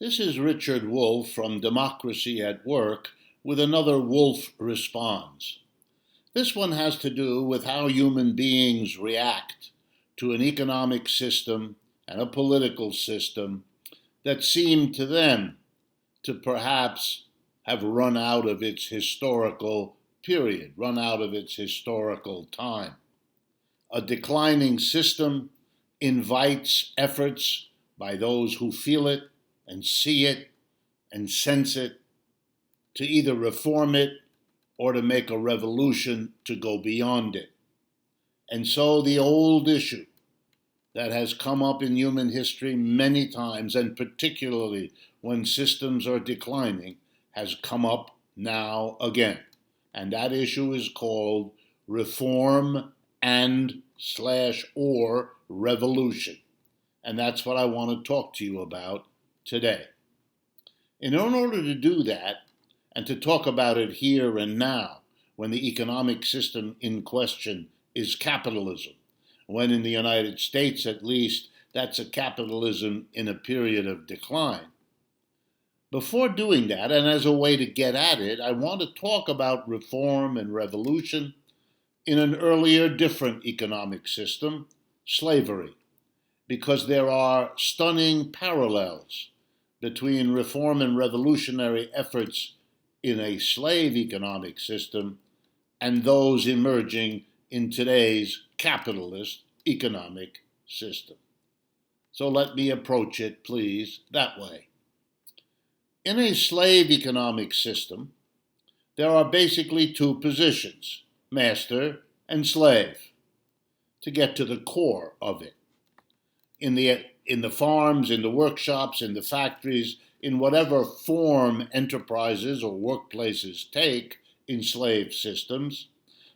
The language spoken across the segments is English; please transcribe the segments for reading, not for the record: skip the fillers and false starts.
This is Richard Wolff from Democracy at Work with another Wolff Responds. This one has to do with how human beings react to an economic system and a political system that seem to them to perhaps have run out of its historical period, run out of its historical time. A declining system invites efforts by those who feel it and see it and sense it to either reform it or to make a revolution to go beyond it. And so the old issue that has come up in human history many times, and particularly when systems are declining, has come up now again. And that issue is called reform and/or revolution. And that's what I want to talk to you about today. In order to do that, and to talk about it here and now, when the economic system in question is capitalism, when in the United States at least, that's a capitalism in a period of decline. Before doing that, and as a way to get at it, I want to talk about reform and revolution in an earlier, different economic system, slavery, because there are stunning parallels between reform and revolutionary efforts in a slave economic system and those emerging in today's capitalist economic system. So let me approach it, please, that way. In a slave economic system, there are basically two positions, master and slave, to get to the core of it. In the farms, in the workshops, in the factories, in whatever form enterprises or workplaces take in slave systems,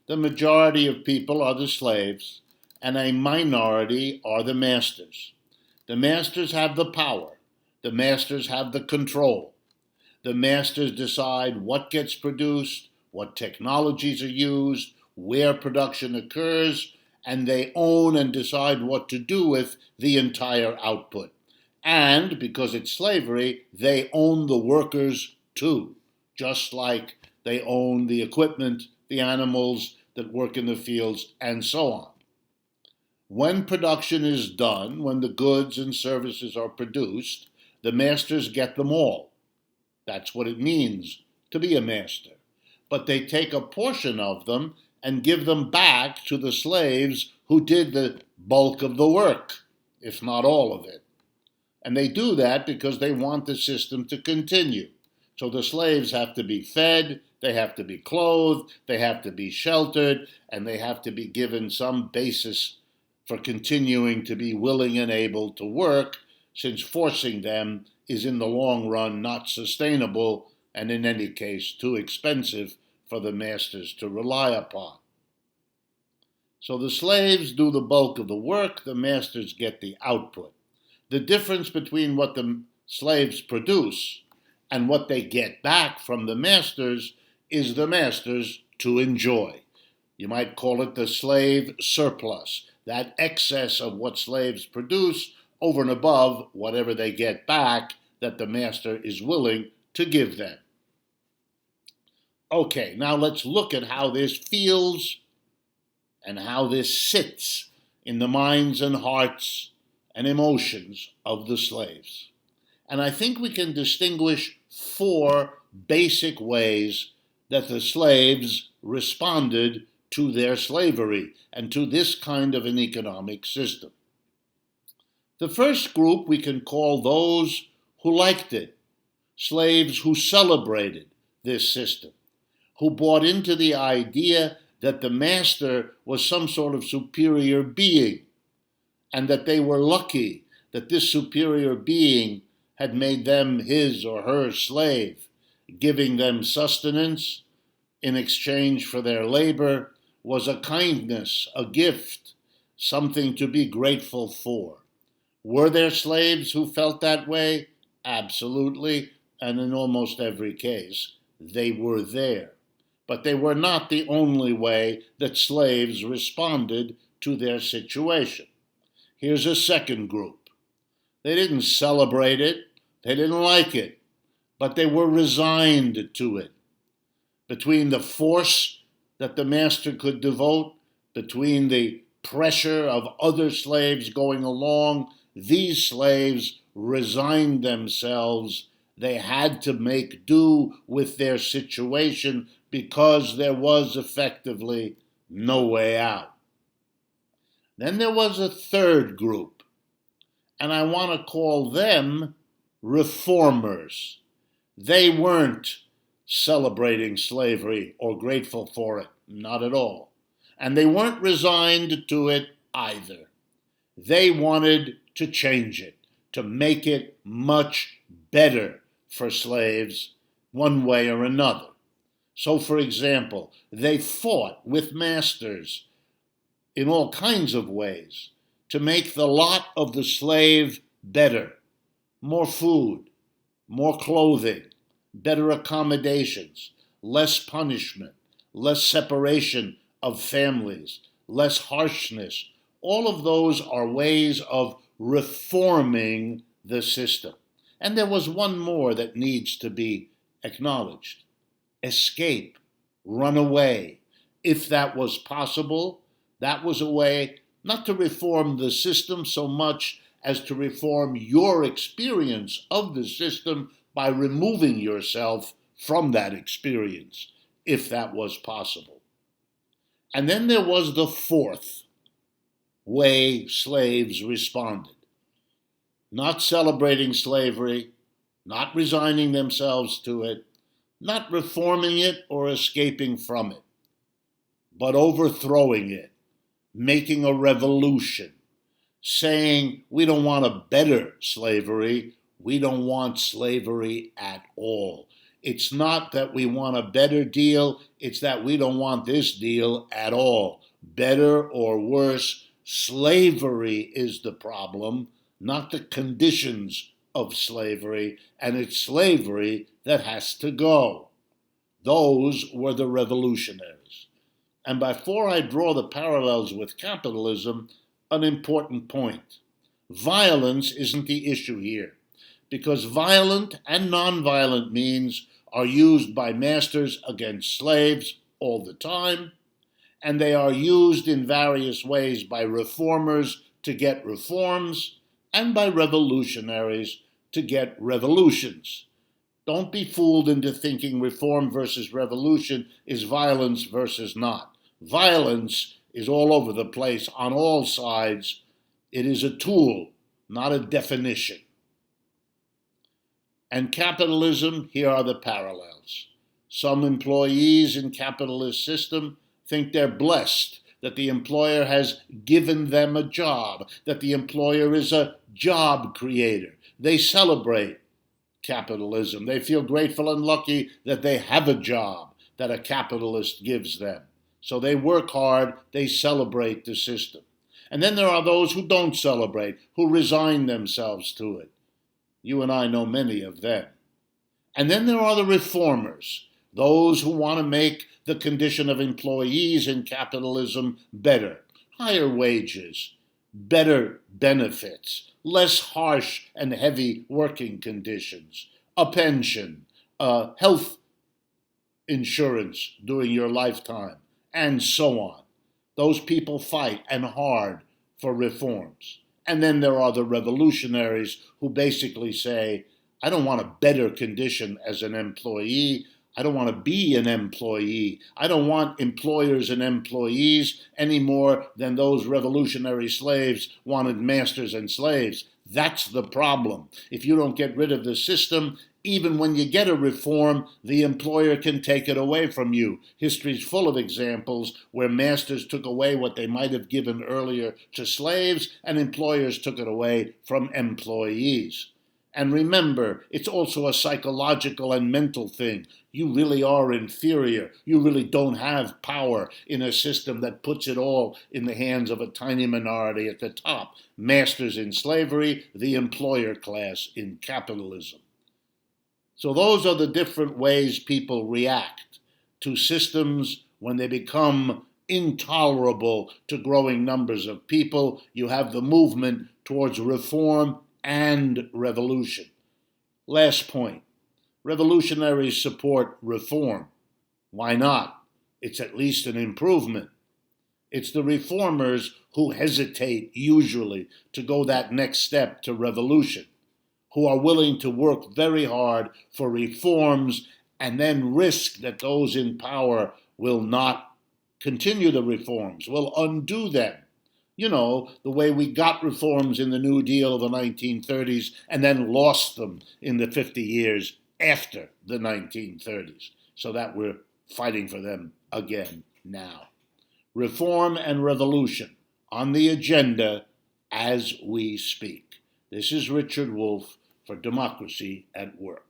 the majority of people are the slaves and a minority are the masters. The masters have the power. The masters have the control. The masters decide what gets produced, what technologies are used, where production occurs, and they own and decide what to do with the entire output. And because it's slavery, they own the workers too, just like they own the equipment, the animals that work in the fields, and so on. When production is done, when the goods and services are produced, the masters get them all. That's what it means to be a master. But they take a portion of them and give them back to the slaves who did the bulk of the work, if not all of it. And they do that because they want the system to continue. So the slaves have to be fed, they have to be clothed, they have to be sheltered, and they have to be given some basis for continuing to be willing and able to work, since forcing them is in the long run not sustainable and in any case too expensive for the masters to rely upon. So the slaves do the bulk of the work, the masters get the output. The difference between what the slaves produce and what they get back from the masters is the masters to enjoy. You might call it the slave surplus, that excess of what slaves produce over and above whatever they get back that the master is willing to give them. Okay, now let's look at how this feels and how this sits in the minds and hearts and emotions of the slaves. And I think we can distinguish four basic ways that the slaves responded to their slavery and to this kind of an economic system. The first group we can call those who liked it, slaves who celebrated this system, who bought into the idea that the master was some sort of superior being, and that they were lucky that this superior being had made them his or her slave, giving them sustenance in exchange for their labor was a kindness, a gift, something to be grateful for. Were there slaves who felt that way? Absolutely, and in almost every case, they were there. But they were not the only way that slaves responded to their situation. Here's a second group. They didn't celebrate it. They didn't like it, but they were resigned to it. Between the force that the master could devote, between the pressure of other slaves going along, these slaves resigned themselves. They had to make do with their situation because there was effectively no way out. Then there was a third group, and I want to call them reformers. They weren't celebrating slavery or grateful for it, not at all. And they weren't resigned to it either. They wanted to change it, to make it much better for slaves one way or another. So, for example, they fought with masters in all kinds of ways to make the lot of the slave better. More food, more clothing, better accommodations, less punishment, less separation of families, less harshness. All of those are ways of reforming the system. And there was one more that needs to be acknowledged. Escape, run away. If that was possible, that was a way not to reform the system so much as to reform your experience of the system by removing yourself from that experience, if that was possible. And then there was the fourth way slaves responded. Not celebrating slavery, not resigning themselves to it, not reforming it or escaping from it, but overthrowing it, making a revolution, saying we don't want a better slavery, we don't want slavery at all. It's not that we want a better deal, it's that we don't want this deal at all. Better or worse, slavery is the problem, not the conditions of slavery, and it's slavery that has to go. Those were the revolutionaries. And before I draw the parallels with capitalism, an important point. Violence isn't the issue here, because violent and nonviolent means are used by masters against slaves all the time, and they are used in various ways by reformers to get reforms and by revolutionaries to get revolutions. Don't be fooled into thinking reform versus revolution is violence versus not. Violence is all over the place on all sides. It is a tool, not a definition. And capitalism, here are the parallels. Some employees in capitalist system think they're blessed, that the employer has given them a job, that the employer is a job creator. They celebrate capitalism. They feel grateful and lucky that they have a job that a capitalist gives them. So they work hard, they celebrate the system. And then there are those who don't celebrate, who resign themselves to it. You and I know many of them. And then there are the reformers, those who want to make the condition of employees in capitalism better. Higher wages, better benefits, less harsh and heavy working conditions, a pension, health insurance during your lifetime, and so on. Those people fight and hard for reforms. And then there are the revolutionaries who basically say, I don't want a better condition as an employee. I don't want to be an employee. I don't want employers and employees any more than those revolutionary slaves wanted masters and slaves. That's the problem. If you don't get rid of the system, even when you get a reform, the employer can take it away from you. History's full of examples where masters took away what they might have given earlier to slaves, and employers took it away from employees. And remember, it's also a psychological and mental thing. You really are inferior. You really don't have power in a system that puts it all in the hands of a tiny minority at the top. Masters in slavery, the employer class in capitalism. So those are the different ways people react to systems when they become intolerable to growing numbers of people. You have the movement towards reform and revolution. Last point. Revolutionaries support reform. Why not? It's at least an improvement. It's the reformers who hesitate, usually, to go that next step to revolution, who are willing to work very hard for reforms and then risk that those in power will not continue the reforms, will undo them. You know, the way we got reforms in the New Deal of the 1930s and then lost them in the 50 years after the 1930s, so that we're fighting for them again now. Reform and revolution on the agenda as we speak. This is Richard Wolff for Democracy at Work.